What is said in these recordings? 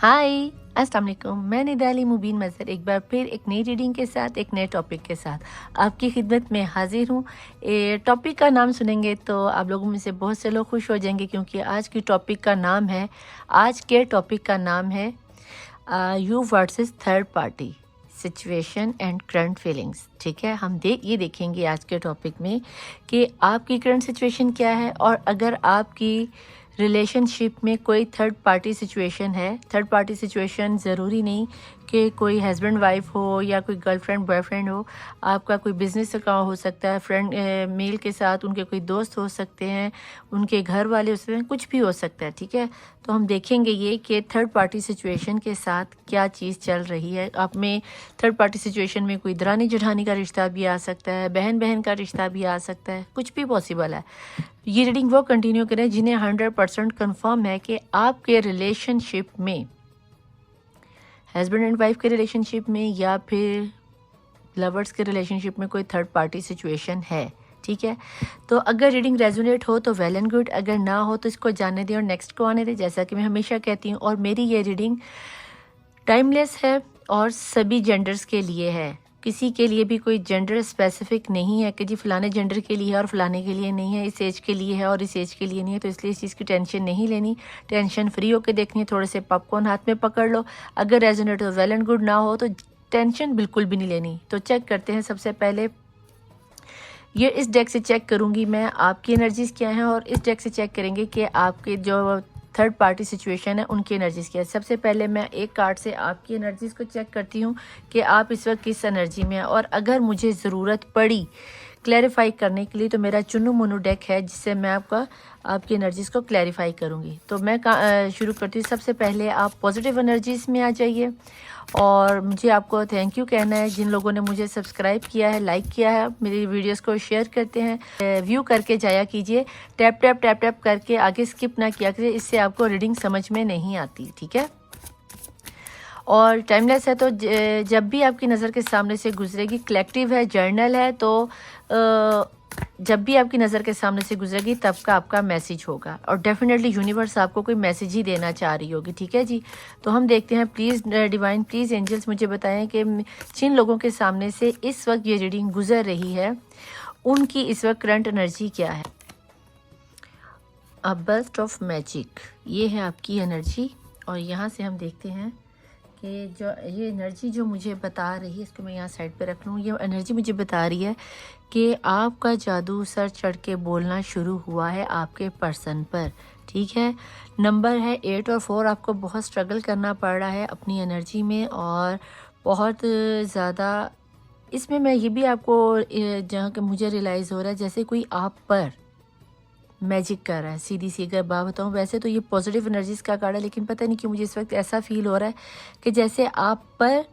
हाय, अस्सलाम वालेकुम। मैं निदाली मुबीन मज़हर एक बार फिर एक नई रीडिंग के साथ एक नए टॉपिक के साथ आपकी खिदमत में हाजिर हूँ। टॉपिक का नाम सुनेंगे तो आप लोगों में से बहुत से लोग खुश हो जाएंगे, क्योंकि आज के टॉपिक का नाम है you versus third party situation and current feelings. ठीक है, हम ये देखेंगे आज के टॉपिक में कि आपकी करंट सिचुएशन क्या है, और अगर आपकी रिलेशनशिप में कोई थर्ड पार्टी सिचुएशन है। थर्ड पार्टी सिचुएशन ज़रूरी नहीं कि कोई हस्बैंड वाइफ हो या कोई गर्लफ्रेंड बॉयफ्रेंड हो। आपका कोई बिजनेस अकाउंट हो सकता है, फ्रेंड मेल के साथ उनके कोई दोस्त हो सकते हैं, उनके घर वाले हो सकते हैं, कुछ भी हो सकता है। ठीक है, तो हम देखेंगे ये कि थर्ड पार्टी सिचुएशन के साथ क्या चीज़ चल रही है। आप में थर्ड पार्टी सिचुएशन में कोई दरानी जेठानी का रिश्ता भी आ सकता है, बहन बहन का रिश्ता भी आ सकता है, कुछ भी पॉसिबल है। ये रीडिंग वो कंटिन्यू करें जिन्हें 100% कंफर्म है कि आपके रिलेशनशिप में, हस्बैंड एंड वाइफ के रिलेशनशिप में या फिर लवर्स के रिलेशनशिप में कोई थर्ड पार्टी सिचुएशन है। ठीक है, तो अगर रीडिंग रेजोनेट हो तो वेल एंड गुड, अगर ना हो तो इसको जाने दें और नेक्स्ट को आने दें, जैसा कि मैं हमेशा कहती हूँ। और मेरी ये रीडिंग टाइमलेस है और सभी जेंडर्स के लिए है। किसी के लिए भी कोई जेंडर स्पेसिफिक नहीं है कि जी फलाने जेंडर के लिए है और फलाने के लिए नहीं है, इस एज के लिए है और इस एज के लिए नहीं है। तो इसलिए इस चीज़ की टेंशन नहीं लेनी, टेंशन फ्री होकर देखनी है। थोड़े से पॉपकॉर्न हाथ में पकड़ लो, अगर रेजोनेट हो वेल एंड गुड, ना हो तो टेंशन बिल्कुल भी नहीं लेनी। तो चेक करते हैं। सबसे पहले ये इस डेक से चेक करूँगी मैं आपकी एनर्जीज़ क्या हैं, और इस डेक से चेक करेंगे कि आपके जो थर्ड पार्टी सिचुएशन है उनकी एनर्जीज़ क्या है। सबसे पहले मैं एक कार्ड से आपकी एनर्जीज़ को चेक करती हूँ कि आप इस वक्त किस एनर्जी में हैं, और अगर मुझे ज़रूरत पड़ी क्लैरिफाई करने के लिए तो मेरा चुन्नू मुन्नू डेक है, जिससे मैं आपकी एनर्जीज़ को क्लैरिफाई करूँगी। तो मैं शुरू करती हूँ। सबसे पहले आप पॉजिटिव एनर्जीज़ में आ जाइए, और मुझे आपको थैंक यू कहना है जिन लोगों ने मुझे सब्सक्राइब किया है, लाइक किया है, मेरी वीडियोस को शेयर करते हैं, व्यू करके जाया कीजिए। टैप टैप टैप टैप करके आगे स्किप ना किया कीजिए, इससे आपको रीडिंग समझ में नहीं आती। ठीक है, और टाइमलेस है तो जब भी आपकी नज़र के सामने से गुजरेगी, कलेक्टिव है, जर्नल है, तो जब भी आपकी नज़र के सामने से गुजरेगी तब का आपका मैसेज होगा, और डेफिनेटली यूनिवर्स आपको कोई मैसेज ही देना चाह रही होगी। ठीक है जी, तो हम देखते हैं। प्लीज़ डिवाइन, प्लीज़ एंजल्स मुझे बताएं कि जिन लोगों के सामने से इस वक्त ये रीडिंग गुजर रही है उनकी इस वक्त करंट एनर्जी क्या है। अ बर्स्ट ऑफ मैजिक, ये है आपकी एनर्जी। और यहाँ से हम देखते हैं कि जो ये एनर्जी जो मुझे बता रही है, इसको मैं यहाँ साइड पे रख लूँ। ये एनर्जी मुझे बता रही है कि आपका जादू सर चढ़ के बोलना शुरू हुआ है आपके पर्सन पर। ठीक है, नंबर है 8 और 4। आपको बहुत स्ट्रगल करना पड़ रहा है अपनी एनर्जी में, और बहुत ज़्यादा इसमें मैं ये भी आपको जहाँ के मुझे रियलाइज़ हो रहा है जैसे कोई आप पर मैजिक कर रहा है। सीधी सी अगर बात बताऊँ, वैसे तो ये पॉजिटिव एनर्जीज़ का कार्ड है, लेकिन पता नहीं क्यों मुझे इस वक्त ऐसा फील हो रहा है कि जैसे आप पर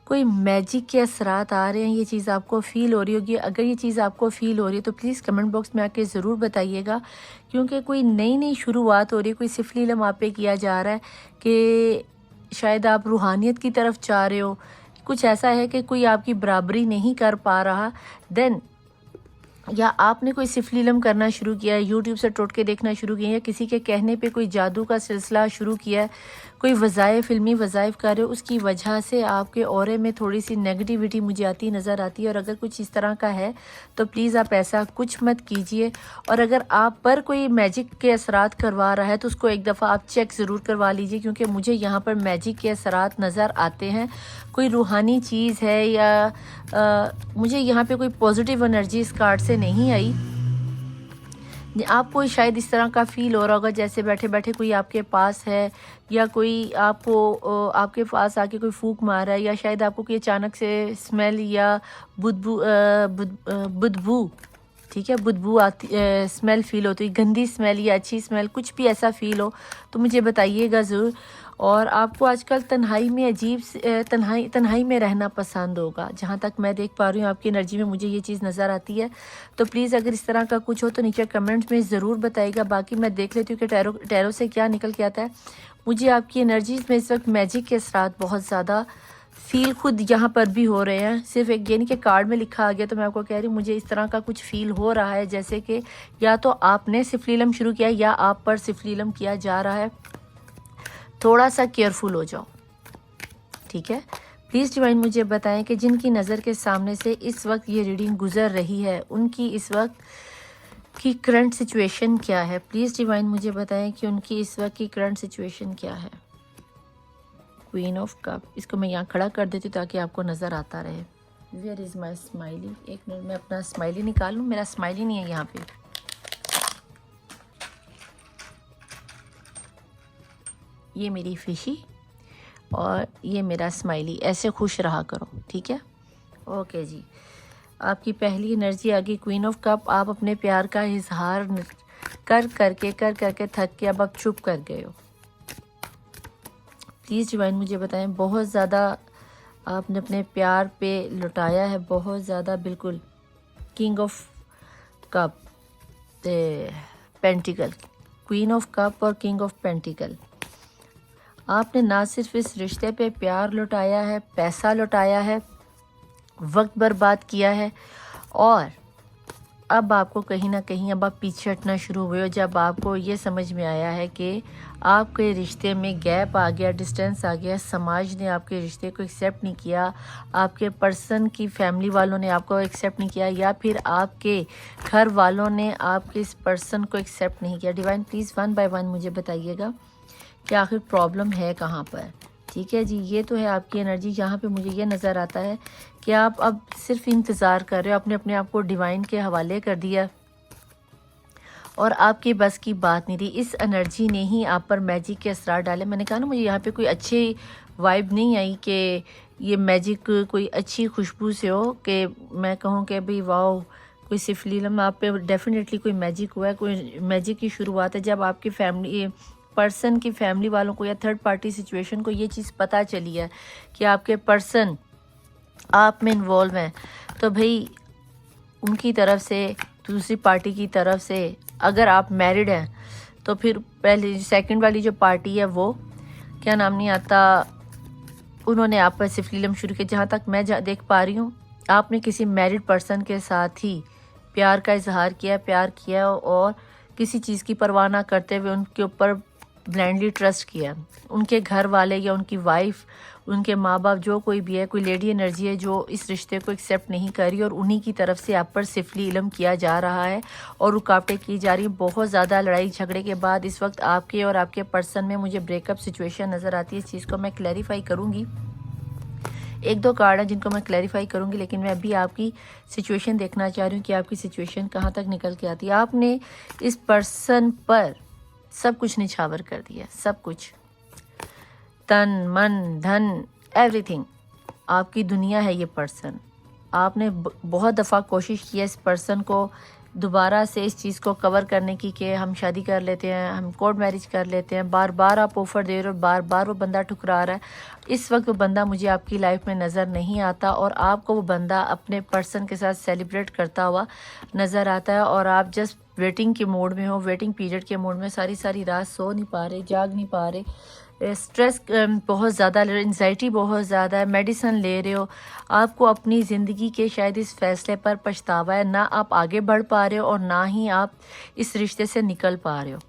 कोई मैजिक के असरात आ रहे हैं। ये चीज़ आपको फ़ील हो रही होगी। अगर ये चीज़ आपको फ़ील हो रही है तो प्लीज़ कमेंट बॉक्स में आके ज़रूर बताइएगा, क्योंकि कोई नई नई शुरुआत हो रही है, कोई सिफली इल्म आप पे किया जा रहा है कि शायद आप रूहानियत की तरफ चाह रहे हो। कुछ ऐसा है कि कोई आपकी बराबरी नहीं कर पा रहा, देन या आपने कोई सिफली इल्म करना शुरू किया है, यूट्यूब से टोटके देखना शुरू किया है, या किसी के कहने पे कोई जादू का सिलसिला शुरू किया है, कोई वज़ाइफ फिल्मी वज़ाइफ कर रहे हो, उसकी वजह से आपके ऑरे में थोड़ी सी नेगेटिविटी मुझे आती नज़र आती है। और अगर कुछ इस तरह का है तो प्लीज़ आप ऐसा कुछ मत कीजिए। और अगर आप पर कोई मैजिक के असरात करवा रहा है तो उसको एक दफ़ा आप चेक ज़रूर करवा लीजिए, क्योंकि मुझे यहाँ पर मैजिक के असरात नज़र आते हैं। कोई रूहानी चीज़ है या मुझे यहाँ पे कोई पॉजिटिव एनर्जी इस कार्ड से नहीं आई। आपको शायद इस तरह का फील हो रहा होगा जैसे बैठे बैठे कोई आपके पास है, या कोई आपको आपके पास आके कोई फूंक मार रहा है, या शायद आपको कोई अचानक से स्मेल या बुदबू ठीक है, बुदबू आती, स्मेल फील होती है, गंदी स्मेल या अच्छी स्मेल, कुछ भी ऐसा फील हो तो मुझे बताइएगा ज़रूर। और आपको आजकल तन्हाई में अजीब तन्हाई में रहना पसंद होगा, जहाँ तक मैं देख पा रही हूँ आपकी एनर्जी में मुझे ये चीज़ नज़र आती है। तो प्लीज़ अगर इस तरह का कुछ हो तो नीचे कमेंट्स में ज़रूर बताइएगा। बाकी मैं देख लेती हूँ कि टैरो से क्या निकल के आता है। मुझे आपकी एनर्जीज में इस वक्त मैजिक के असरात बहुत ज़्यादा फील खुद यहाँ पर भी हो रहे हैं। सिर्फ एक ये नहीं कि कार्ड में लिखा आ गया तो मैं आपको कह रही हूँ, मुझे इस तरह का कुछ फील हो रहा है जैसे कि या तो आपने सिफली इल्म शुरू किया या आप पर सिफली इल्म किया जा रहा है। थोड़ा सा केयरफुल हो जाओ, ठीक है। प्लीज़ डिवाइन मुझे बताएं कि जिनकी नज़र के सामने से इस वक्त ये रीडिंग गुजर रही है उनकी इस वक्त की करंट सिचुएशन क्या है। प्लीज़ डिवाइन मुझे बताएं कि उनकी इस वक्त की करंट सिचुएशन क्या है। क्वीन ऑफ कप, इसको मैं यहाँ खड़ा कर देती हूँ ताकि आपको नज़र आता रहे। वेयर इज़ माई स्माइली, एक मिनट मैं अपना स्माइली निकालूँ, मेरा स्माइली नहीं है यहाँ पे। ये मेरी फिशी और ये मेरा स्माइली, ऐसे खुश रहा करो, ठीक है। ओके जी, आपकी पहली एनर्जी आ गई क्वीन ऑफ कप। आप अपने प्यार का इजहार कर करके थक के अब आप चुप कर गए हो। प्लीज़ डिवाइन मुझे बताएं, बहुत ज़्यादा आपने अपने प्यार पे लुटाया है, बहुत ज़्यादा, बिल्कुल। King of cup, pentacle, queen of cup और किंग ऑफ पेंटिकल। आपने ना सिर्फ इस रिश्ते पे प्यार लुटाया है, पैसा लुटाया है, वक्त बर्बाद किया है, और अब आपको कहीं ना कहीं अब आप पीछे हटना शुरू हुए हो जब आपको ये समझ में आया है कि आपके रिश्ते में गैप आ गया, डिस्टेंस आ गया, समाज ने आपके रिश्ते को एक्सेप्ट नहीं किया, आपके पर्सन की फैमिली वालों ने आपको एक्सेप्ट नहीं किया, या फिर आपके घर वालों ने आपके इस पर्सन को एक्सेप्ट नहीं किया। डिवाइन प्लीज़ 1 बाय 1 मुझे बताइएगा कि आखिर प्रॉब्लम है कहाँ पर, ठीक है जी। ये तो है आपकी एनर्जी। यहाँ पे मुझे ये नज़र आता है कि आप अब सिर्फ इंतज़ार कर रहे हो, आपने अपने आप को डिवाइन के हवाले कर दिया और आपकी बस की बात नहीं रही। इस एनर्जी ने ही आप पर मैजिक के असरार डाले। मैंने कहा ना, मुझे यहाँ पे कोई अच्छी वाइब नहीं आई कि ये मैजिक कोई अच्छी खुशबू से हो कि मैं कहूँ कि भाई वाओ कोई सिफलीलम आप पे डेफिनेटली कोई मैजिक हुआ है, कोई मैजिक की शुरुआत है जब आपकी फैमिली पर्सन की फैमिली वालों को या थर्ड पार्टी सिचुएशन को ये चीज़ पता चली है कि आपके पर्सन आप में इन्वॉल्व हैं, तो भाई उनकी तरफ से, दूसरी पार्टी की तरफ से, अगर आप मैरिड हैं तो फिर पहले सेकंड वाली जो पार्टी है वो क्या नाम नहीं आता, उन्होंने आप पर सिफलीलम शुरू किया। जहाँ तक मैं देख पा रही हूँ आपने किसी मैरिड पर्सन के साथ ही प्यार का इजहार किया, प्यार किया और किसी चीज़ की परवाह ना करते हुए उनके ऊपर ब्लाइंडली ट्रस्ट किया। उनके घर वाले या उनकी वाइफ, उनके माँ बाप, जो कोई भी है, कोई लेडी एनर्जी है जो इस रिश्ते को एक्सेप्ट नहीं करी और उन्हीं की तरफ से आप पर सिफली इल्म किया जा रहा है और रुकावटें की जा रही हैं। बहुत ज़्यादा लड़ाई झगड़े के बाद इस वक्त आपके और आपके पर्सन में मुझे ब्रेकअप सिचुएशन नज़र आती है। इस चीज़ को मैं क्लैरिफाई करूँगी, 1-2 कार्ड हैं जिनको मैं क्लैरिफाई करूँगी, लेकिन मैं अभी आपकी सिचुएशन देखना चाह रही हूँ कि आपकी सिचुएशन कहाँ तक निकल के आती है। आपने इस पर्सन पर सब कुछ निछावर कर दिया, सब कुछ, तन मन धन एवरीथिंग, आपकी दुनिया है ये पर्सन। आपने बहुत दफ़ा कोशिश की है इस पर्सन को दोबारा से इस चीज़ को कवर करने की कि हम शादी कर लेते हैं, हम कोर्ट मैरिज कर लेते हैं। बार बार आप ऑफ़र दे रहे हो, बार बार वो बंदा ठुकरा रहा है। इस वक्त वो बंदा मुझे आपकी लाइफ में नज़र नहीं आता और आपको वो बंदा अपने पर्सन के साथ सेलिब्रेट करता हुआ नज़र आता है और आप जस्ट वेटिंग के मोड में हो, वेटिंग पीरियड के मोड में। सारी सारी रात सो नहीं पा रहे, जाग नहीं पा रहे, स्ट्रेस बहुत ज़्यादा, एंजाइटी बहुत ज़्यादा है, मेडिसिन ले रहे हो। आपको अपनी ज़िंदगी के शायद इस फैसले पर पछतावा है, ना आप आगे बढ़ पा रहे हो और ना ही आप इस रिश्ते से निकल पा रहे हो।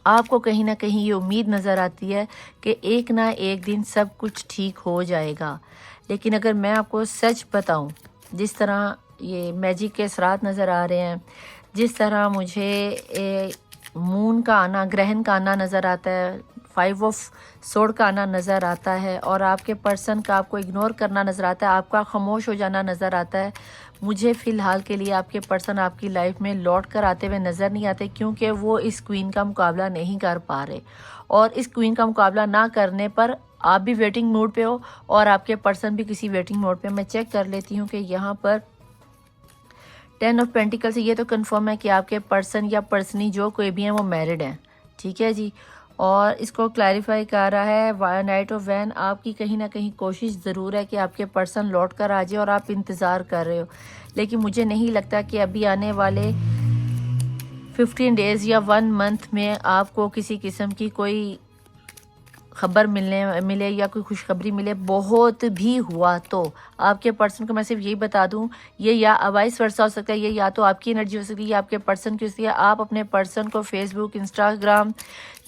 आपको कहीं ना कहीं ये उम्मीद नज़र आती है कि एक ना एक दिन सब कुछ ठीक हो जाएगा। लेकिन अगर मैं आपको सच बताऊं, जिस तरह ये मैजिक के असरात नज़र आ रहे हैं, जिस तरह मुझे मून का आना, ग्रहण का आना नज़र आता है, 5 ऑफ सोड का आना नज़र आता है और आपके पर्सन का आपको इग्नोर करना नज़र आता है, आपका खामोश हो जाना नज़र आता है, मुझे फ़िलहाल के लिए आपके पर्सन आपकी लाइफ में लौट कर आते हुए नज़र नहीं आते, क्योंकि वो इस क्वीन का मुकाबला नहीं कर पा रहे। और इस क्वीन का मुकाबला ना करने पर आप भी वेटिंग मोड पे हो और आपके पर्सन भी किसी वेटिंग मोड पे। मैं चेक कर लेती हूँ कि यहाँ पर 10 ऑफ पेंटिकल से ये तो कंफर्म है कि आपके पर्सन या पर्सनी जो कोई भी हैं वो मैरिड हैं, ठीक है जी। और इसको क्लैरिफाई कर रहा है नाइट ऑफ वैन। आपकी कहीं ना कहीं कोशिश ज़रूर है कि आपके पर्सन लौट कर आ जाए और आप इंतज़ार कर रहे हो, लेकिन मुझे नहीं लगता कि अभी आने वाले 15 डेज़ या 1 मंथ में आपको किसी किस्म की कोई खबर मिले या कोई खुशखबरी मिले, बहुत भी हुआ तो आपके पर्सन को मैं सिर्फ यही बता दूं, ये या वाइस वर्सा हो सकता है, ये या तो आपकी एनर्जी हो सकती है या आपके पर्सन की हो सकती है। आप अपने पर्सन को फेसबुक, इंस्टाग्राम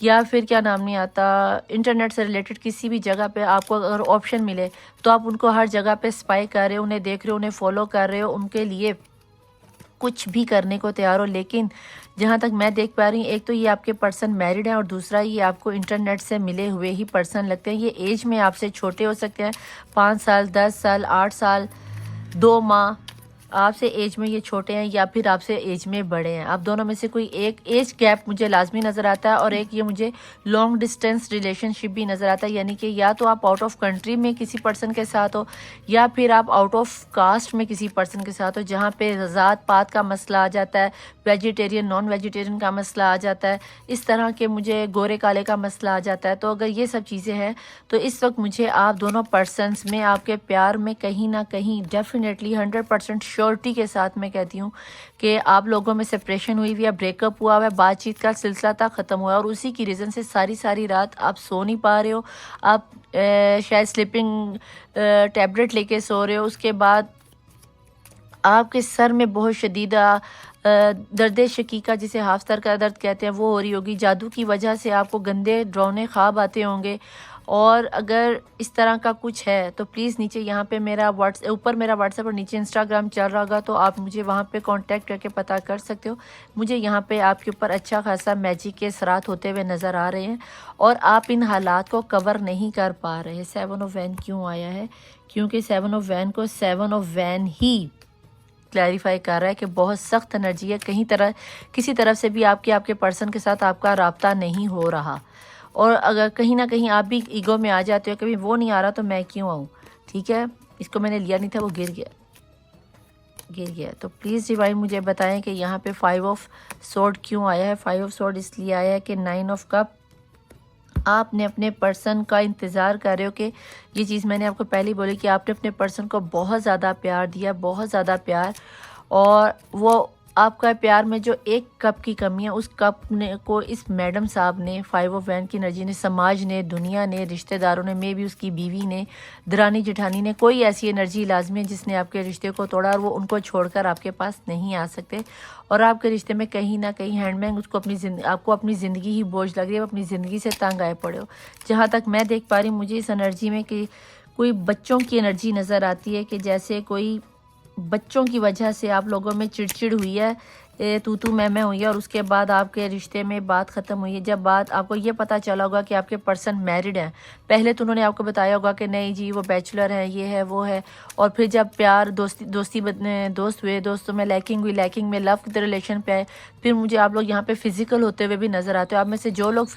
या फिर क्या नाम नहीं आता, इंटरनेट से रिलेटेड किसी भी जगह पे आपको अगर ऑप्शन मिले तो आप उनको हर जगह पे स्पाई कर रहे हो, उन्हें देख रहे हो, उन्हें फॉलो कर रहे हो, उनके लिए कुछ भी करने को तैयार हो। लेकिन जहाँ तक मैं देख पा रही हूँ, एक तो ये आपके पर्सन मैरिड है और दूसरा ये आपको इंटरनेट से मिले हुए ही पर्सन लगते हैं। ये एज में आपसे छोटे हो सकते हैं, 5 साल, 10 साल, 8 साल, 2 माह आपसे एज में ये छोटे हैं या फिर आपसे एज में बड़े हैं। आप दोनों में से कोई एक एज गैप मुझे लाजमी नज़र आता है और एक ये मुझे लॉन्ग डिस्टेंस रिलेशनशिप भी नज़र आता है। यानी कि या तो आप आउट ऑफ कंट्री में किसी पर्सन के साथ हो या फिर आप आउट ऑफ कास्ट में किसी पर्सन के साथ हो, जहाँ पे ज़ात पात का मसला आ जाता है, वेजिटेरियन नॉन वेजिटेरियन का मसला आ जाता है, इस तरह के मुझे गोरे काले का मसला आ जाता है। तो अगर ये सब चीज़ें हैं तो इस वक्त मुझे आप दोनों पर्सनस में आपके प्यार में कहीं ना कहीं डेफिनेटली 100% श्योरिटी के साथ मैं कहती हूँ कि आप लोगों में सेपरेशन हुई हुई है, ब्रेकअप हुआ हुआ है, बातचीत का सिलसिला तक ख़त्म हुआ है और उसी की रीज़न से सारी रात आप सो नहीं पा रहे हो। आप शायद स्लीपिंग टैबलेट लेके सो रहे हो, उसके बाद आपके सर में बहुत शदीदा दर्द शकीका, जिसे हाफ सर का दर्द कहते हैं, वो हो रही होगी। जादू की वजह से आपको गंदे डरावने ख्वाब आते होंगे। और अगर इस तरह का कुछ है तो प्लीज़ नीचे यहाँ पे मेरा ऊपर मेरा व्हाट्सएप और नीचे इंस्टाग्राम चल रहा होगा, तो आप मुझे वहाँ पे कांटेक्ट करके पता कर सकते हो। मुझे यहाँ पे आपके ऊपर अच्छा खासा मैजिक के असरात होते हुए नज़र आ रहे हैं और आप इन हालात को कवर नहीं कर पा रहे। 7 ऑफ वैन क्यों आया है? क्योंकि 7 ऑफ वैन को 7 ऑफ वैन ही क्लैरिफाई कर रहा है कि बहुत सख्त एनर्जी है, किसी तरफ से भी आपके पर्सन के साथ आपका राब्ता नहीं हो रहा। और अगर कहीं ना कहीं आप भी ईगो में आ जाते हो, कभी वो नहीं आ रहा तो मैं क्यों आऊँ, ठीक है, इसको मैंने लिया नहीं था, वो गिर गया। तो प्लीज़ डिवाइन मुझे बताएं कि यहाँ पे 5 ऑफ सोर्ड क्यों आया है। 5 ऑफ सोर्ड इसलिए आया है कि 9 ऑफ कप आपने अपने पर्सन का इंतज़ार कर रहे हो कि ये चीज़ मैंने आपको पहले ही बोली कि आपने अपने पर्सन को बहुत ज़्यादा प्यार दिया, बहुत ज़्यादा प्यार, और वो आपका प्यार में जो एक कप की कमी है उस कप को इस मैडम साहब ने, 5 ऑफ वैन की एनर्जी ने, समाज ने, दुनिया ने, रिश्तेदारों ने, मे भी उसकी बीवी ने, दरानी जेठानी ने, कोई ऐसी एनर्जी लाजमी है जिसने आपके रिश्ते को तोड़ा और वो उनको छोड़कर आपके पास नहीं आ सकते। और आपके रिश्ते में कहीं ना कहीं हैंडमैन आपको अपनी ज़िंदगी ही बोझ लग रही है, अपनी ज़िंदगी से तंग आए पड़े हो। जहाँ तक मैं देख पा रही हूँ मुझे इस एनर्जी में कि कोई बच्चों की एनर्जी नज़र आती है कि जैसे कोई बच्चों की वजह से आप लोगों में चिड़चिड़ हुई है, तू मैं हुई है और उसके बाद आपके रिश्ते में बात ख़त्म हुई है। जब बात आपको ये पता चला होगा कि आपके पर्सन मैरिड हैं, पहले तो उन्होंने आपको बताया होगा कि नहीं जी वो बैचलर है, ये है वो है, और फिर जब प्यार दोस्त हुए, दोस्तों में लैकिंग हुई, लैकिंग में लव के रिलेशन पे आए, फिर मुझे आप लोग यहाँ पे फिज़िकल होते हुए भी नज़र आते हो। आप में से जो लोग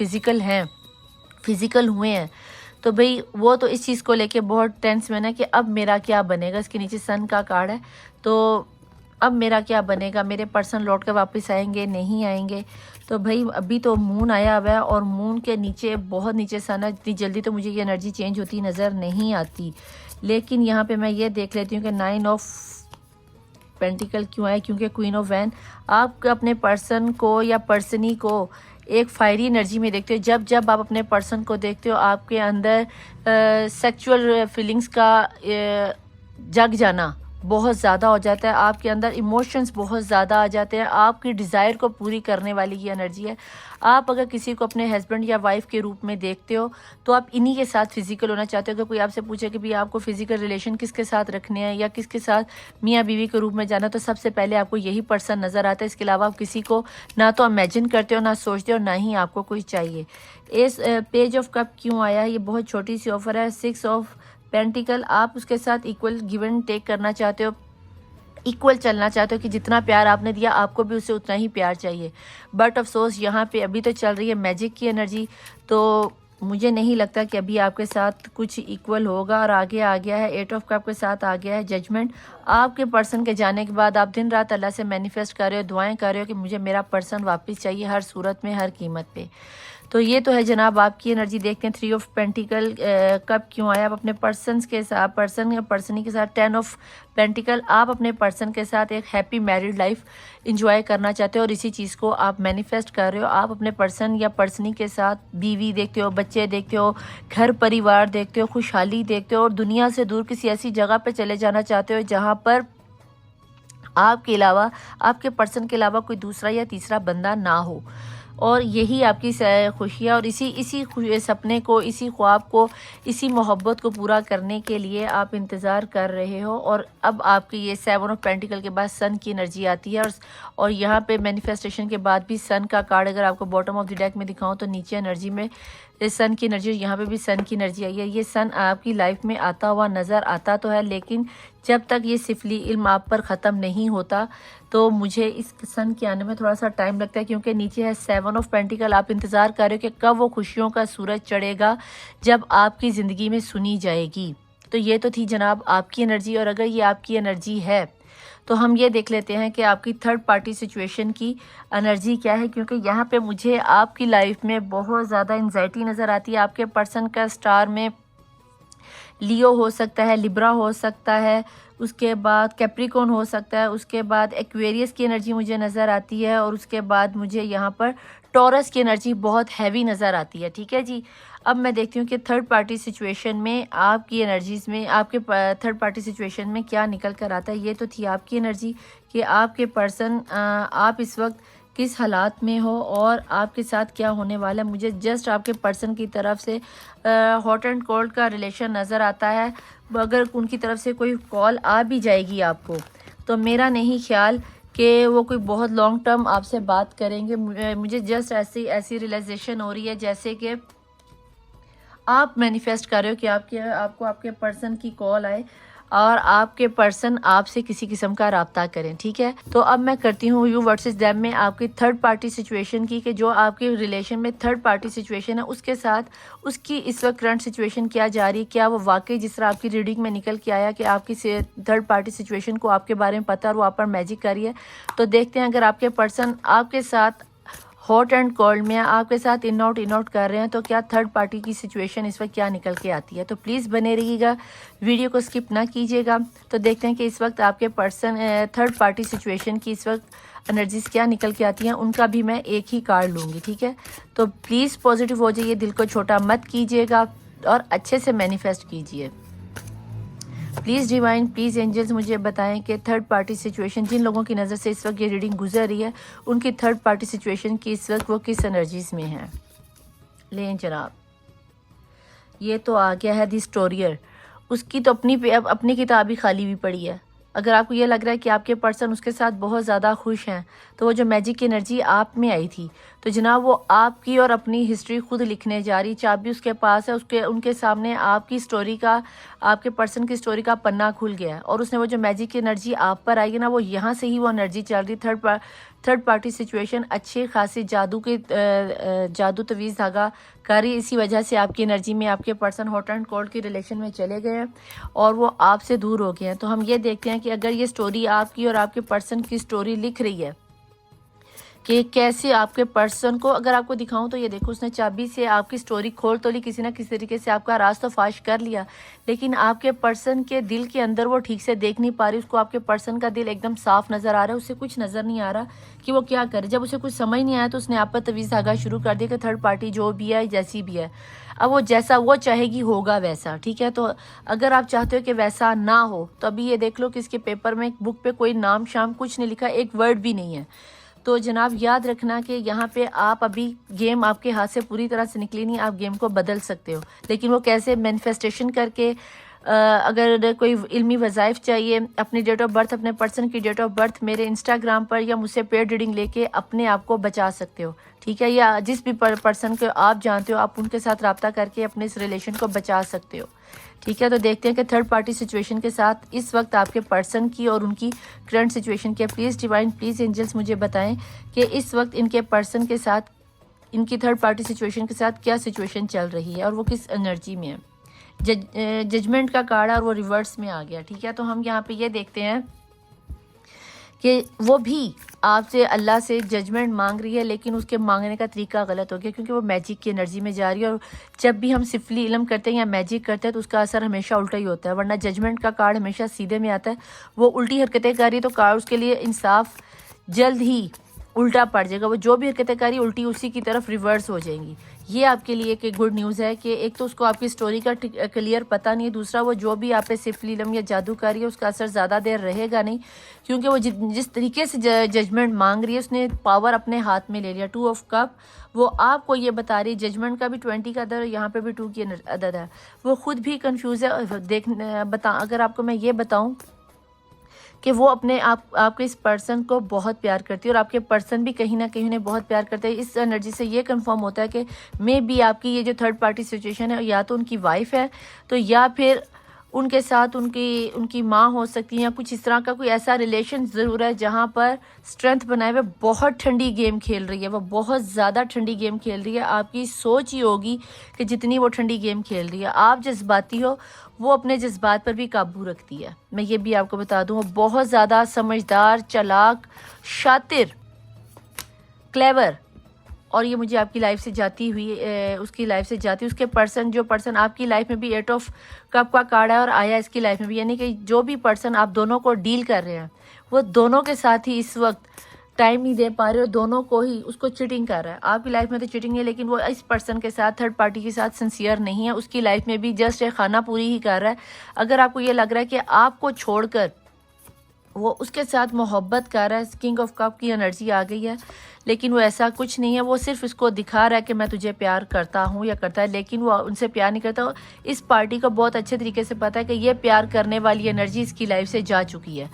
फिज़िकल हुए हैं तो भाई वो तो इस चीज़ को लेके बहुत टेंस में ना कि अब मेरा क्या बनेगा। इसके नीचे सन का कार्ड है, तो अब मेरा क्या बनेगा, मेरे पर्सन लौट कर वापस आएंगे नहीं आएंगे। तो भाई अभी तो मून आया हुआ है और मून के नीचे बहुत नीचे सन है, इतनी जल्दी तो मुझे ये एनर्जी चेंज होती नज़र नहीं आती। लेकिन यहाँ पे मैं ये देख लेती हूँ कि 9 ऑफ पेंटिकल क्यों आया, क्योंकि क्वीन ऑफ वैन आप अपने पर्सन को या पर्सनी को एक फायरी एनर्जी में देखते हो। जब आप अपने पर्सन को देखते हो आपके अंदर सेक्सुअल फीलिंग्स का जग जाना बहुत ज़्यादा हो जाता है, आपके अंदर इमोशंस बहुत ज़्यादा आ जाते हैं, आपकी डिज़ायर को पूरी करने वाली ये एनर्जी है। आप अगर किसी को अपने हस्बैंड या वाइफ के रूप में देखते हो तो आप इन्हीं के साथ फिजिकल होना चाहते हो। अगर कोई आपसे पूछे कि भाई आपको फिजिकल रिलेशन किसके साथ रखने हैं या किसके साथ मियाँ बीवी के रूप में जाना, तो सबसे पहले आपको यही पर्सन नज़र आता है। इसके अलावा आप किसी को ना तो इमेजिन करते हो, ना सोचते हो, ना ही आपको कोई चाहिए। इस पेज ऑफ कप क्यों आया है? ये बहुत छोटी सी ऑफर है। 6 ऑफ पेंटिकल आप उसके साथ इक्वल गिव एंड टेक करना चाहते हो, इक्वल चलना चाहते हो कि जितना प्यार आपने दिया आपको भी उससे उतना ही प्यार चाहिए। बट अफसोस यहाँ पे अभी तो चल रही है मैजिक की एनर्जी, तो मुझे नहीं लगता कि अभी आपके साथ कुछ इक्वल होगा। और आगे आ गया है 8 ऑफ कप के साथ आ गया है जजमेंट। आपके पर्सन के जाने के बाद आप दिन रात अल्लाह से मैनिफेस्ट कर रहे हो, दुआएं कर रहे हो कि मुझे मेरा पर्सन वापस चाहिए हर सूरत में, हर कीमत पे। तो ये तो है जनाब आपकी एनर्जी। देखते हैं 3 ऑफ पेंटिकल कब क्यों आया। आप अपने पर्सन के साथ, पर्सन या पर्सनी के साथ 10 ऑफ पेंटिकल, आप अपने पर्सन के साथ एक हैप्पी मैरिड लाइफ इंजॉय करना चाहते हो और इसी चीज़ को आप मैनिफेस्ट कर रहे हो। आप अपने पर्सन या पर्सनी के साथ बीवी देखते हो, बच्चे देखते हो, घर परिवार देखते हो, खुशहाली देखते हो और दुनिया से दूर किसी ऐसी जगह पे चले जाना चाहते हो जहाँ पर आपके अलावा, आपके पर्सन के अलावा कोई दूसरा या तीसरा बंदा ना हो। और यही आपकी खुशियाँ और इसी सपने को, इसी ख्वाब को, इसी मोहब्बत को पूरा करने के लिए आप इंतज़ार कर रहे हो। और अब आपके ये 7 ऑफ पेंटिकल के बाद सन की एनर्जी आती है और यहाँ पे मैनिफेस्टेशन के बाद भी सन का कार्ड अगर आपको बॉटम ऑफ द डेक में दिखाऊं तो नीचे एनर्जी में सन की एनर्जी, यहाँ पे भी सन की एनर्जी आई है। ये सन आपकी लाइफ में आता हुआ नज़र आता तो है, लेकिन जब तक ये सिफली इल्म आप पर ख़त्म नहीं होता तो मुझे इस सन के आने में थोड़ा सा टाइम लगता है, क्योंकि नीचे है 7 ऑफ पेंटिकल। आप इंतज़ार कर रहे हो कि कब वो खुशियों का सूरज चढ़ेगा जब आपकी ज़िंदगी में सुनी जाएगी। तो ये तो थी जनाब आपकी एनर्जी। और अगर ये आपकी एनर्जी है तो हम ये देख लेते हैं कि आपकी थर्ड पार्टी सिचुएशन की एनर्जी क्या है, क्योंकि यहाँ पे मुझे आपकी लाइफ में बहुत ज़्यादा एंजाइटी नज़र आती है। आपके पर्सन का स्टार में लियो हो सकता है, लिब्रा हो सकता है, उसके बाद कैप्रिकॉर्न हो सकता है, उसके बाद एक्वेरियस की एनर्जी मुझे नज़र आती है और उसके बाद मुझे यहाँ पर टॉरस की एनर्जी बहुत हैवी नज़र आती है। ठीक है जी। अब मैं देखती हूँ कि थर्ड पार्टी सिचुएशन में आपकी एनर्जीज में, आपके थर्ड पार्टी सिचुएशन में क्या निकल कर आता है। ये तो थी आपकी एनर्जी कि आपके पर्सन, आप इस वक्त किस हालात में हो और आपके साथ क्या होने वाला है। मुझे जस्ट आपके पर्सन की तरफ से हॉट एंड कोल्ड का रिलेशन नज़र आता है। अगर उनकी तरफ से कोई कॉल आ भी जाएगी आपको तो मेरा नहीं ख्याल कि वो कोई बहुत लॉन्ग टर्म आपसे बात करेंगे। मुझे जस्ट ऐसी रियलाइजेशन हो रही है जैसे कि आप मैनिफेस्ट कर रहे हो कि आपको आपके पर्सन की कॉल आए और आपके पर्सन आपसे किसी किस्म का राब्ता करें। ठीक है, तो अब मैं करती हूँ यू वर्सेस देम में आपकी थर्ड पार्टी सिचुएशन की, कि जो आपके रिलेशन में थर्ड पार्टी सिचुएशन है उसके साथ उसकी इस वक्त करंट सिचुएशन क्या जा रही है। क्या वो वाकई जिस तरह आपकी रीडिंग में निकल के आया कि आपकी थर्ड पार्टी सिचुएशन को आपके बारे में पता है और वो आप पर मैजिक कर रही है। तो देखते हैं अगर आपके पर्सन आपके साथ हॉट एंड कोल्ड में आपके साथ इन आउट कर रहे हैं तो क्या थर्ड पार्टी की सिचुएशन इस वक्त क्या निकल के आती है। तो प्लीज़ बने रहिएगा, वीडियो को स्किप ना कीजिएगा। तो देखते हैं कि इस वक्त आपके पर्सन थर्ड पार्टी सिचुएशन की इस वक्त एनर्जीज क्या निकल के आती हैं, उनका भी मैं एक ही कार्ड लूँगी। ठीक है, तो प्लीज़ पॉजिटिव हो जाइए, दिल को छोटा मत कीजिएगा और अच्छे से मैनिफेस्ट कीजिए। प्लीज़ डिवाइन, प्लीज़ एंजल्स मुझे बताएं कि थर्ड पार्टी सिचुएशन जिन लोगों की नज़र से इस वक्त ये रीडिंग गुजर रही है उनकी थर्ड पार्टी सिचुएशन की इस वक्त वो किस एनर्जीज में है। लें जनाब, ये तो आ गया है दी स्टोरियर। उसकी तो अपनी किताब ही खाली भी पड़ी है। अगर आपको ये लग रहा है कि आपके पर्सन उसके साथ बहुत ज़्यादा खुश हैं तो वो जो मैजिक की एनर्जी आप में आई थी तो जनाब वो आपकी और अपनी हिस्ट्री खुद लिखने जा रही। चाबी उसके पास है, उनके सामने आपकी स्टोरी का, आपके पर्सन की स्टोरी का पन्ना खुल गया है और उसने वो जो मैजिक की एनर्जी आप पर आई है ना, वो यहाँ से ही वो एनर्जी चल रही। थर्ड पार्टी सिचुएशन अच्छी खासी जादू तवीज़ धागा कर रही। इसी वजह से आपकी एनर्जी में आपके पर्सन हॉट एंड कोल्ड की रिलेशन में चले गए हैं और वो आपसे दूर हो गए हैं। तो हम ये देखते हैं कि अगर ये स्टोरी आपकी और आपके पर्सन की स्टोरी लिख रही है कि कैसे आपके पर्सन को, अगर आपको दिखाऊं तो ये देखो, उसने चाबी से आपकी स्टोरी खोल तो ली, किसी ना किसी तरीके से आपका राज तो फाश कर लिया, लेकिन आपके पर्सन के दिल के अंदर वो ठीक से देख नहीं पा रही। उसको आपके पर्सन का दिल एकदम साफ नज़र आ रहा है, उसे कुछ नज़र नहीं आ रहा कि वो क्या करे। जब उसे कुछ समझ नहीं आया तो उसने आप पर तवीज़ धागा शुरू कर दिया कि थर्ड पार्टी जो भी है, जैसी भी है, अब वो जैसा वो चाहेगी होगा वैसा। ठीक है, तो अगर आप चाहते हो कि वैसा ना हो तो अभी ये देख लो कि इसके पेपर में, बुक पे कोई नाम शाम कुछ नहीं लिखा, एक वर्ड भी नहीं है। तो जनाब याद रखना कि यहाँ पे आप अभी गेम आपके हाथ से पूरी तरह से निकली नहीं, आप गेम को बदल सकते हो, लेकिन वो कैसे, मैनिफेस्टेशन करके। अगर कोई इल्मी वज़ाइफ चाहिए, अपनी डेट ऑफ बर्थ, अपने पर्सन की डेट ऑफ बर्थ मेरे इंस्टाग्राम पर या मुझसे पेड रीडिंग लेके अपने आप को बचा सकते हो। ठीक है, या जिस भी पर्सन को आप जानते हो आप उनके साथ रब्ता करके अपने इस रिलेशन को बचा सकते हो। ठीक है, तो देखते हैं कि थर्ड पार्टी सिचुएशन के साथ इस वक्त आपके पर्सन की और उनकी करंट सिचुएशन क्या। प्लीज़ डिवाइन, प्लीज़ एंजल्स मुझे बताएं कि इस वक्त इनके पर्सन के साथ, इनकी थर्ड पार्टी सिचुएशन के साथ क्या सिचुएशन चल रही है और वो किस एनर्जी में है। जजमेंट का कार्ड और वो रिवर्स में आ गया। ठीक है, तो हम यहाँ पे ये देखते हैं कि वो भी आपसे अल्लाह से जजमेंट मांग रही है, लेकिन उसके मांगने का तरीका गलत हो गया, क्योंकि वो मैजिक की एनर्जी में जा रही है। और जब भी हम सिफली इल्म करते हैं या मैजिक करते हैं तो उसका असर हमेशा उल्टा ही होता है, वरना जजमेंट का कार्ड हमेशा सीधे में आता है। वो उल्टी हरकतें कर रही है तो कार्ड उसके लिए इंसाफ जल्द ही उल्टा पड़ जाएगा। वो जो भी हरकतें करी उल्टी उसी की तरफ रिवर्स हो जाएंगी। ये आपके लिए एक गुड न्यूज़ है कि एक तो उसको आपकी स्टोरी का क्लियर पता नहीं है, दूसरा वो जो भी आप पे सिफली इल्म या जादू कर रही है उसका असर ज़्यादा देर रहेगा नहीं, क्योंकि वो जिस तरीके से जजमेंट मांग रही है उसने पावर अपने हाथ में ले लिया। 2 ऑफ कप वो आपको ये बता रही है, जजमेंट का भी 20 का अदद, यहाँ पे भी 2 की अदद है। वो खुद भी कंफ्यूज है। अगर आपको मैं ये बताऊँ कि वो अपने आपके इस पर्सन को बहुत प्यार करती है और आपके पर्सन भी कहीं ना कहीं उन्हें बहुत प्यार करते हैं। इस एनर्जी से ये कंफर्म होता है कि मे बी आपकी ये जो थर्ड पार्टी सिचुएशन है या तो उनकी वाइफ है, तो या फिर उनके साथ उनकी माँ हो सकती है, या कुछ इस तरह का कोई ऐसा रिलेशन ज़रूर है जहाँ पर स्ट्रेंथ बनाए हुए बहुत ठंडी गेम खेल रही है। वो बहुत ज़्यादा ठंडी गेम खेल रही है। आपकी सोच ही होगी कि जितनी वो ठंडी गेम खेल रही है, आप जज्बाती हो, वो अपने जज्बात पर भी काबू रखती है। मैं ये भी आपको बता दूँ, वो बहुत ज़्यादा समझदार, चालाक, शातिर, क्लेवर, और ये मुझे आपकी लाइफ से जाती हुई उसकी लाइफ से जाती उसके जो पर्सन आपकी लाइफ में भी 8 ऑफ कप का कार्ड है और आया इसकी लाइफ में भी, यानी कि जो भी पर्सन आप दोनों को डील कर रहे हैं वो दोनों के साथ ही इस वक्त टाइम नहीं दे पा रहे और दोनों को ही उसको चीटिंग कर रहा है। आपकी लाइफ में तो चीटिंग है, लेकिन वो इस पर्सन के साथ, थर्ड पार्टी के साथ सिंसियर नहीं है। उसकी लाइफ में भी जस्ट एक खाना पूरी ही कर रहा है। अगर आपको ये लग रहा है कि आपको छोड़कर वो उसके साथ मोहब्बत कर रहा है, किंग ऑफ कप की एनर्जी आ गई है, लेकिन वो ऐसा कुछ नहीं है। वो सिर्फ इसको दिखा रहा है कि मैं तुझे प्यार करता हूँ या करता है, लेकिन वो उनसे प्यार नहीं करता। इस पार्टी को बहुत अच्छे तरीके से पता है कि ये प्यार करने वाली एनर्जी इसकी लाइफ से जा चुकी है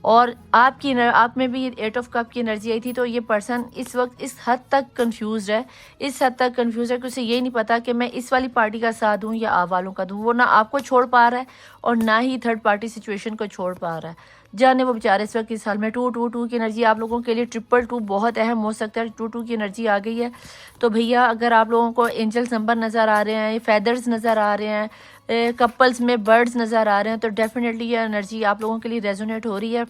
और आप में भी 8 ऑफ कप की एनर्जी आई थी। तो ये पर्सन इस वक्त इस हद तक कंफ्यूज है, कि उसे ये नहीं पता कि मैं इस वाली पार्टी का साथ दूँ या आप वालों का दूँ। वो ना आपको छोड़ पा रहा है और ना ही थर्ड पार्टी सिचुएशन को छोड़ पा रहा है। जाने वो बेचारे इस वक्त इस हाल में 2 की एनर्जी आप लोगों के लिए 2 बहुत अहम हो सकता है। 2 की एनर्जी आ गई है तो भैया, अगर आप लोगों को एंजल्स नंबर नज़र आ रहे हैं, फेदर्स नज़र आ रहे हैं, कपल्स में बर्ड्स नज़र आ रहे हैं, तो डेफिनेटली ये एनर्जी आप लोगों के लिए रेजोनेट हो रही है।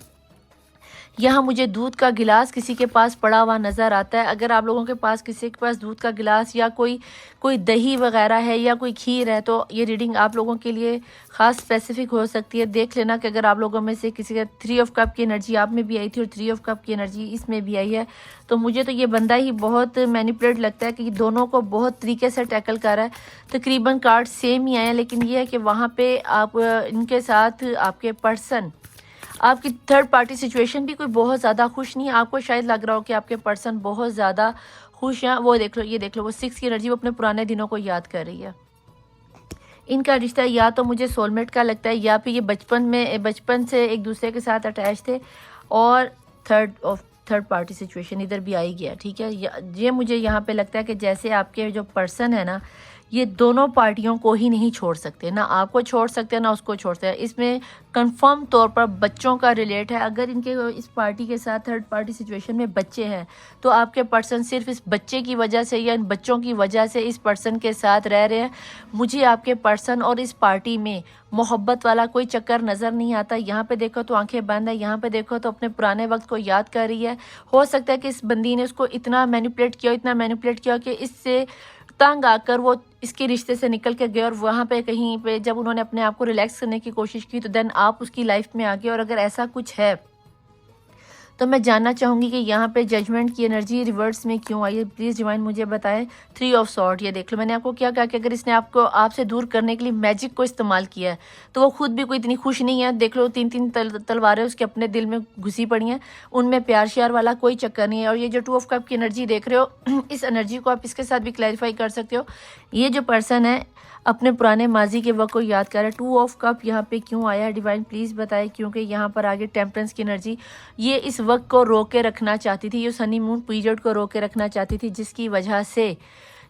यहाँ मुझे दूध का गिलास किसी के पास पड़ा हुआ नज़र आता है। अगर आप लोगों के पास किसी के पास दूध का गिलास या कोई दही वगैरह है या कोई खीर है, तो ये रीडिंग आप लोगों के लिए ख़ास स्पेसिफिक हो सकती है। देख लेना कि अगर आप लोगों में से किसी का 3 ऑफ कप की एनर्जी आप में भी आई थी और 3 ऑफ कप की एनर्जी इसमें भी आई है, तो मुझे तो ये बंदा ही बहुत मैनिपुलेट लगता है कि दोनों को बहुत तरीके से टैकल कर रहा है। तकरीबन कार्ड सेम ही आए हैं, लेकिन ये है कि वहाँ पे आप इनके साथ आपके पर्सन, आपकी थर्ड पार्टी सिचुएशन भी कोई बहुत ज़्यादा खुश नहीं है। आपको शायद लग रहा हो कि आपके पर्सन बहुत ज़्यादा खुश हैं। वो देख लो, ये देख लो, वो 6 की एनर्जी, वो अपने पुराने दिनों को याद कर रही है। इनका रिश्ता या तो मुझे सोलमेट का लगता है या फिर ये बचपन से एक दूसरे के साथ अटैच थे और थर्ड पार्टी सिचुएशन इधर भी आई गया। ठीक है, ये मुझे यहाँ पे लगता है कि जैसे आपके जो पर्सन है ना, ये दोनों पार्टियों को ही नहीं छोड़ सकते, ना आपको छोड़ सकते ना उसको छोड़ सकते। इसमें कंफर्म तौर पर बच्चों का रिलेट है। अगर इनके इस पार्टी के साथ थर्ड पार्टी सिचुएशन में बच्चे हैं, तो आपके पर्सन सिर्फ इस बच्चे की वजह से या इन बच्चों की वजह से इस पर्सन के साथ रह रहे हैं। मुझे आपके पर्सन और इस पार्टी में मोहब्बत वाला कोई चक्कर नज़र नहीं आता। यहाँ पे देखो तो आंखें बंद है, यहाँ पे देखो तो अपने पुराने वक्त को याद कर रही है। हो सकता है कि इस बंदी ने उसको इतना मैनिपुलेट किया कि इससे तंग आकर वो इसके रिश्ते से निकल के गए और वहाँ पे कहीं पे जब उन्होंने अपने आप को रिलैक्स करने की कोशिश की तो देन आप उसकी लाइफ में आ गए। और अगर ऐसा कुछ है तो मैं जानना चाहूँगी कि यहाँ पे जजमेंट की एनर्जी रिवर्स में क्यों आई है। प्लीज़ डिवाइन मुझे बताएं। 3 ऑफ सॉर्ड, ये देख लो, मैंने आपको क्या कहा कि अगर इसने आपसे दूर करने के लिए मैजिक को इस्तेमाल किया है तो वो खुद भी कोई इतनी खुश नहीं है। देख लो, 3 तलवारें उसके अपने दिल में घुसी पड़ी हैं, उनमें प्यार श्यार वाला कोई चक्कर नहीं है। और ये जो 2 ऑफ कप की एनर्जी देख रहे हो, इस एनर्जी को आप इसके साथ भी क्लैरिफाई कर सकते हो। ये जो पर्सन है अपने पुराने माजी के वक्त को याद कर रहा है। 2 ऑफ कप यहाँ पे क्यों आया है डिवाइन प्लीज़ बताएं, क्योंकि यहाँ पर आगे टेम्परेंस की एनर्जी, ये इस वक्त को रोक के रखना चाहती थी, ये हनीमून पीरियड को रोक के रखना चाहती थी, जिसकी वजह से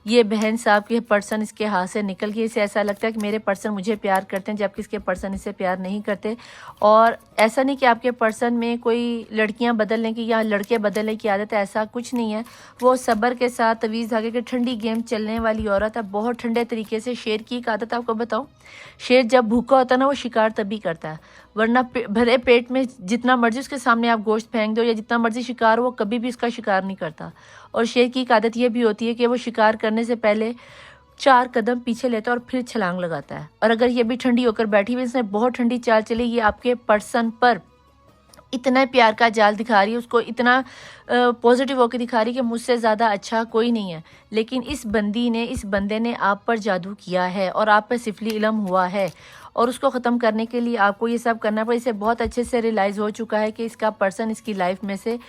ये बहन साहब के पर्सन इसके हाथ से निकल गई। इसे ऐसा लगता है कि मेरे पर्सन मुझे प्यार करते हैं, जबकि इसके पर्सन इससे प्यार नहीं करते। और ऐसा नहीं कि आपके पर्सन में कोई लड़कियां बदलने की या लड़के बदलने की आदत है, ऐसा कुछ नहीं है। वो सब्र के साथ तवीज़ धागे के ठंडी गेम चलने वाली औरत है, बहुत ठंडे तरीके से। शेर की एक आदत आपको बताऊँ, शेर जब भूखा होता है ना, वो शिकार तभी करता है, वरना भरे पेट में जितना मर्जी उसके सामने आप गोश्त फेंक दो या जितना मर्जी शिकार हो, वो कभी भी उसका शिकार नहीं करता। और शेर की एक आदत ये भी होती है कि वो शिकार करने से पहले 4 कदम पीछे लेता है और फिर छलांग लगाता है। और अगर ये भी ठंडी होकर बैठी हुई, इसने बहुत ठंडी चाल चली, ये आपके पर्सन पर इतना प्यार का जाल दिखा रही है, उसको इतना पॉजिटिव होकर दिखा रही है कि मुझसे ज़्यादा अच्छा कोई नहीं है। लेकिन इस बंदे ने आप पर जादू किया है और आप पर सिफली इल्म हुआ है, और उसको ख़त्म करने के लिए आपको ये सब करना पड़ा। इसे बहुत अच्छे से रियलाइज़ हो चुका है कि इसका पर्सन इसकी लाइफ में से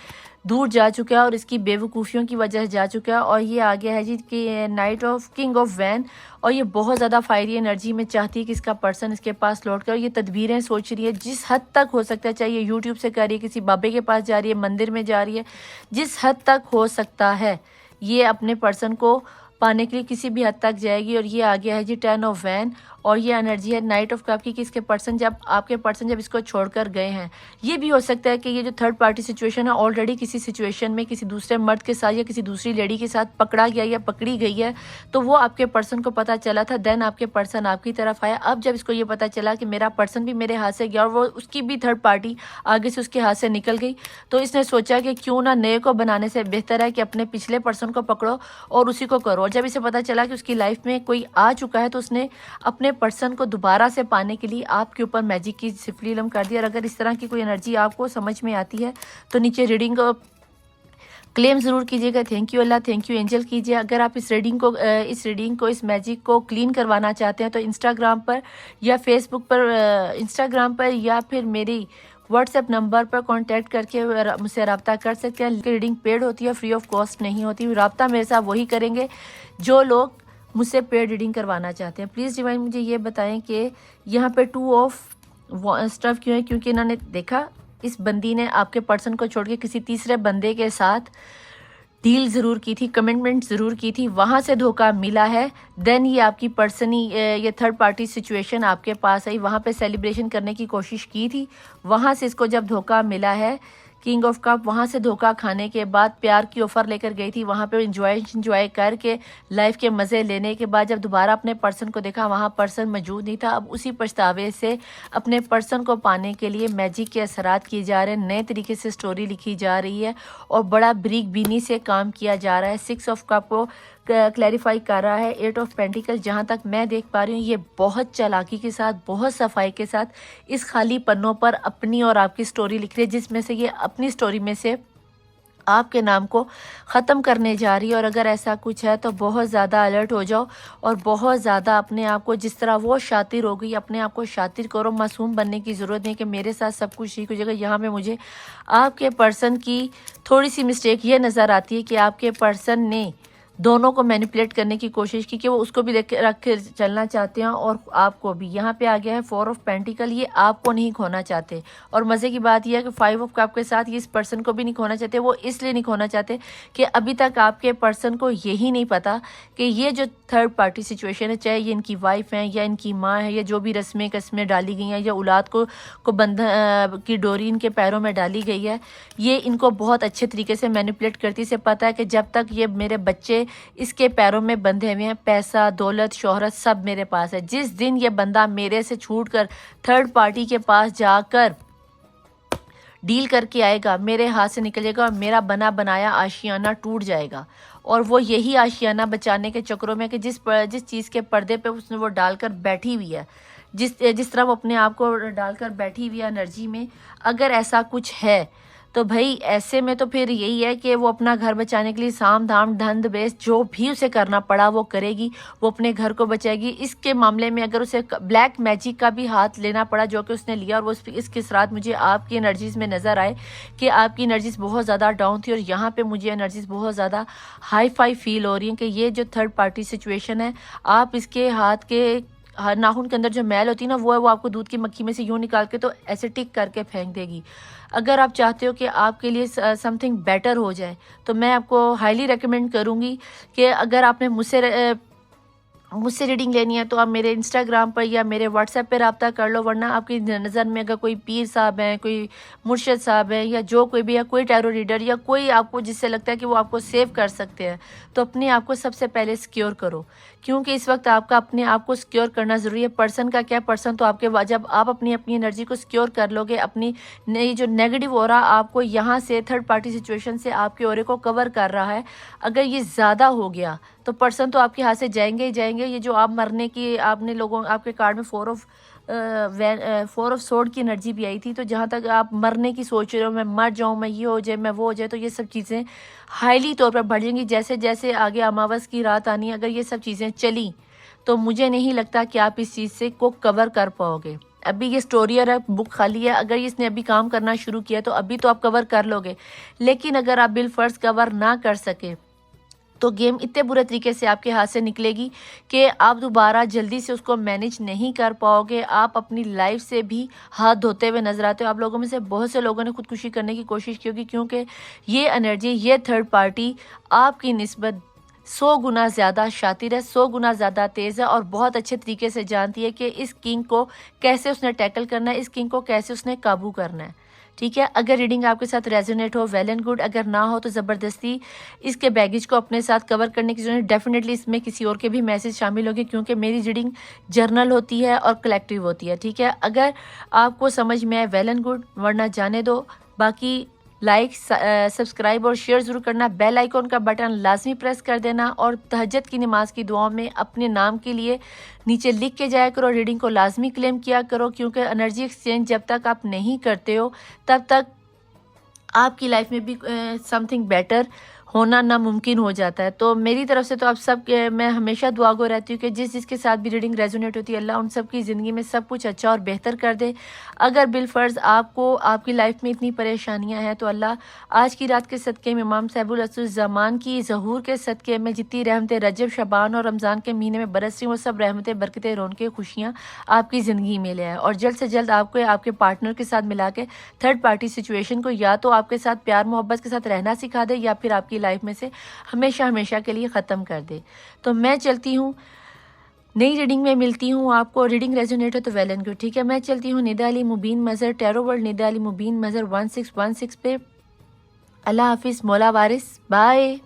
दूर जा चुका है और इसकी बेवकूफ़ियों की वजह से जा चुका है। और ये आ गया है जी कि knight of king of van, और ये बहुत ज़्यादा फायरी एनर्जी में चाहती है कि इसका पर्सन इसके पास लौट कर, और ये तदबीरें सोच रही है जिस हद तक हो सकता है, चाहे ये यूट्यूब से कर रही है, किसी बाबे के पास जा रही है, मंदिर में जा रही है, जिस हद तक हो सकता है ये अपने पर्सन को पाने के लिए किसी भी हद तक जाएगी। और ये आ गया है जी 10 ऑफ वैन, और ये एनर्जी है नाइट ऑफ कप की कि इसके पर्सन जब आपके पर्सन जब इसको छोड़कर गए हैं। ये भी हो सकता है कि ये जो थर्ड पार्टी सिचुएशन है ऑलरेडी किसी सिचुएशन में किसी दूसरे मर्द के साथ या किसी दूसरी लेडी के साथ पकड़ा गया या पकड़ी गई है, तो वो आपके पर्सन को पता चला था, देन आपके पर्सन आपकी तरफ आया। अब जब इसको ये पता चला कि मेरा पर्सन भी मेरे हाथ से गया और वो उसकी भी थर्ड पार्टी आगे से उसके हाथ से निकल गई, तो इसने सोचा कि क्यों ना नए को बनाने से बेहतर है कि अपने पिछले पर्सन को पकड़ो और उसी को करो। और जब इसे पता चला कि उसकी लाइफ में कोई आ चुका है, तो उसने अपने पर्सन को दोबारा से पाने के लिए आपके ऊपर मैजिक की सिफली इल्म कर दिया। और अगर इस तरह की कोई एनर्जी आपको समझ में आती है तो नीचे रीडिंग क्लेम ज़रूर कीजिएगा। Thank you Allah, thank you angel कीजिए। अगर आप इस रीडिंग को इस मैजिक को क्लीन करवाना चाहते हैं तो इंस्टाग्राम पर या फेसबुक पर, इंस्टाग्राम पर या फिर मेरी व्हाट्सएप नंबर पर कांटेक्ट करके मुझसे रब्ता कर सकते हैं। रीडिंग पेड होती है, फ्री ऑफ कॉस्ट नहीं होती। रब्ता मेरे साथ वही करेंगे जो लोग मुझसे पेड रीडिंग करवाना चाहते हैं। प्लीज़ डिवाइन मुझे ये बताएं कि यहाँ पे 2 ऑफ स्टफ क्यों है, क्योंकि इन्होंने देखा इस बंदी ने आपके पर्सन को छोड़ के किसी तीसरे बंदे के साथ डील ज़रूर की थी, कमिटमेंट ज़रूर की थी, वहाँ से धोखा मिला है। देन ये आपकी पर्सन ही ये थर्ड पार्टी सिचुएशन आपके पास आई, वहाँ पे सेलिब्रेशन करने की कोशिश की थी, वहाँ से इसको जब धोखा मिला है किंग ऑफ कप, वहाँ से धोखा खाने के बाद प्यार की ऑफ़र लेकर गई थी, वहाँ पे इंजॉय करके लाइफ के मज़े लेने के बाद जब दोबारा अपने पर्सन को देखा वहाँ पर्सन मौजूद नहीं था। अब उसी पछतावे से अपने पर्सन को पाने के लिए मैजिक के असरात किए जा रहे हैं, नए तरीके से स्टोरी लिखी जा रही है और बड़ा ब्रीक बीनी से काम किया जा रहा है। 6 ऑफ कप को क्लैरिफाई कर रहा है 8 ऑफ पेंटिकल। जहाँ तक मैं देख पा रही हूँ ये बहुत चालाकी के साथ, बहुत सफाई के साथ इस खाली पन्नों पर अपनी और आपकी स्टोरी लिख रही है, जिसमें से ये अपनी स्टोरी में से आपके नाम को ख़त्म करने जा रही है। और अगर ऐसा कुछ है तो बहुत ज़्यादा अलर्ट हो जाओ और बहुत ज़्यादा अपने आप को, जिस तरह वो शातिर हो गई, अपने आप को शातिर करो। मासूम बनने की ज़रूरत नहीं कि मेरे साथ सब कुछ ठीक हो जाएगा। यहाँ पे मुझे आपके पर्सन की थोड़ी सी मिस्टेक ये नज़र आती है कि आपके पर्सन ने दोनों को मैनिपुलेट करने की कोशिश की कि वो उसको भी रख के चलना चाहते हैं और आपको भी। यहाँ पे आ गया है 4 ऑफ पेंटिकल, ये आपको नहीं खोना चाहते। और मज़े की बात यह है कि 5 ऑफ कप के साथ ये इस पर्सन को भी नहीं खोना चाहते। वो इसलिए नहीं खोना चाहते कि अभी तक आपके पर्सन को यही नहीं पता कि ये जो थर्ड पार्टी सिचुएशन है, चाहे ये इनकी वाइफ है या इनकी माँ है या जो भी रस्में कस्में डाली गई हैं या औलाद को बंधन की डोरी इनके पैरों में डाली गई है, ये इनको बहुत अच्छे तरीके से मैनिपुलेट करती। इसे पता है कि जब तक ये मेरे बच्चे इसके पैरों में बंधे हुए हैं, पैसा दौलत शोहरत सब मेरे पास है। जिस दिन ये बंदा मेरे से छूटकर थर्ड पार्टी के पास जाकर डील करके आएगा, मेरे हाथ से निकल जाएगा और मेरा बना बनाया आशियाना टूट जाएगा। और वो यही आशियाना बचाने के चक्रों में कि जिस चीज़ के पर्दे पे उसने वो डालकर बैठी हुई है, जिस तरह वो अपने आप को डालकर बैठी हुई है एनर्जी में, अगर ऐसा कुछ है तो भाई ऐसे में तो फिर यही है कि वो अपना घर बचाने के लिए साम दाम धंध बेस जो भी उसे करना पड़ा वो करेगी, वो अपने घर को बचाएगी। इसके मामले में अगर उसे ब्लैक मैजिक का भी हाथ लेना पड़ा जो कि उसने लिया, और वो इसके साथ मुझे आपकी एनर्जीज़ में नज़र आए कि आपकी एनर्जीज़ बहुत ज़्यादा डाउन थी और यहाँ पे मुझे एनर्जीज़ बहुत ज़्यादा हाई फाई फील हो रही हैं कि ये जो थर्ड पार्टी सिचुएशन है, आप इसके हाथ के नाखून के अंदर जो मैल होती है ना, वो आपको दूध की मक्खी में से यूँ निकाल के तो ऐसे टिक करके फेंक देगी। अगर आप चाहते हो कि आपके लिए समथिंग बेटर हो जाए तो मैं आपको हाईली रेकमेंड करूँगी कि अगर आपने मुझसे रीडिंग लेनी है तो आप मेरे इंस्टाग्राम पर या मेरे व्हाट्सएप पर रब्ता कर लो। वरना आपकी नज़र में अगर कोई पीर साहब हैं, कोई मुर्शिद साहब हैं या जो कोई भी है, कोई टैरो रीडर या कोई आपको जिससे लगता है कि वो आपको सेव कर सकते हैं, तो अपने आप को सबसे पहले सिक्योर करो। क्योंकि इस वक्त आपका अपने आप को सिक्योर करना ज़रूरी है। पर्सन का क्या, पर्सन तो आपके जब आप अपनी अपनी एनर्जी को सिक्योर कर लोगे, अपनी नई जो नेगेटिव ऑरा आपको यहाँ से थर्ड पार्टी सिचुएशन से आपके ऑरे को कवर कर रहा है, अगर ये ज़्यादा हो गया तो पर्सन तो आपके हाथ से जाएंगे ही जाएंगे। ये जो आप मरने की आपने लोगों आपके कार्ड में फोर ऑफ सोर्ड की एनर्जी भी आई थी, तो जहाँ तक आप मरने की सोच रहे हो, मैं मर जाऊँ, मैं ये हो जाए, मैं वो हो जाए, तो ये सब चीज़ें हाईली तौर पर बढ़ जाएंगी। जैसे जैसे आगे अमावस की रात आनी है, अगर ये सब चीज़ें चली तो मुझे नहीं लगता कि आप इस चीज़ से को कवर कर पाओगे। अभी ये स्टोरियर है, बुक खाली है, अगर इसने अभी काम करना शुरू किया तो अभी तो आप कवर कर लोगे। लेकिन अगर आप बिल फर्ज कवर ना कर सके तो गेम इतने बुरे तरीके से आपके हाथ से निकलेगी कि आप दोबारा जल्दी से उसको मैनेज नहीं कर पाओगे। आप अपनी लाइफ से भी हाथ धोते हुए नजर आते हो। आप लोगों में से बहुत से लोगों ने खुदकुशी करने की कोशिश की होगी, क्योंकि ये एनर्जी, ये थर्ड पार्टी आपकी निस्बत 100 गुना ज़्यादा शातिर है, 100 गुना ज़्यादा तेज़ है और बहुत अच्छे तरीके से जानती है कि इस किंग को कैसे उसने टैकल करना है, इस किंग को कैसे उसने काबू करना है। ठीक है, अगर रीडिंग आपके साथ रेजोनेट हो, वेल एंड गुड, अगर ना हो तो ज़बरदस्ती इसके बैगेज को अपने साथ कवर करने की जरूरत। डेफिनेटली इसमें किसी और के भी मैसेज शामिल होंगे, क्योंकि मेरी रीडिंग जर्नल होती है और कलेक्टिव होती है। ठीक है, अगर आपको समझ में आए वेल एंड गुड, वरना जाने दो। बाकी लाइक, सब्सक्राइब और शेयर ज़रूर करना। बेल आइकॉन का बटन लाजमी प्रेस कर देना और तहज्जुद की नमाज की दुआओं में अपने नाम के लिए नीचे लिख के जाया करो। रीडिंग को लाजमी क्लेम किया करो, क्योंकि एनर्जी एक्सचेंज जब तक आप नहीं करते हो तब तक आपकी लाइफ में भी समथिंग बेटर होना नामुमकिन हो जाता है। तो मेरी तरफ से तो आप सब मैं हमेशा दुआ गो रहती हूँ कि जिस जिसके साथ भी रीडिंग रेजोनेट होती है, अल्लाह उन सब की ज़िंदगी में सब कुछ अच्छा और बेहतर कर दे। अगर बिलफर्ज आपको आपकी लाइफ में इतनी परेशानियाँ हैं तो अल्लाह आज की रात के सदक़े में इमाम साहिबुल ज़मान की ज़हूर के सदक़े में जितनी रहमतें रजब, शबान और रमज़ान के महीने में बरस रही, वो सब रहमतें, बरकतें, रौनकें, खुशियाँ आपकी ज़िंदगी में ले आए और जल्द से जल्द आपको आपके पार्टनर के साथ मिला के थर्ड पार्टी सिचुएशन को या तो आपके साथ प्यार मोहब्बत के साथ रहना सिखा दे या फिर आपकी लाइफ में से हमेशा हमेशा के लिए ख़त्म कर दे। तो मैं चलती हूँ, नई रीडिंग में मिलती हूँ आपको। रीडिंग रेजोनेट हो तो वेल एंड गुड। ठीक है, मैं चलती हूँ निदा अली मुबीन मज़हर, टैरो वर्ल्ड निदा अली मुबीन मज़हर 1616 पे। अल्लाह हाफिज़, मौला वारिस, बाय।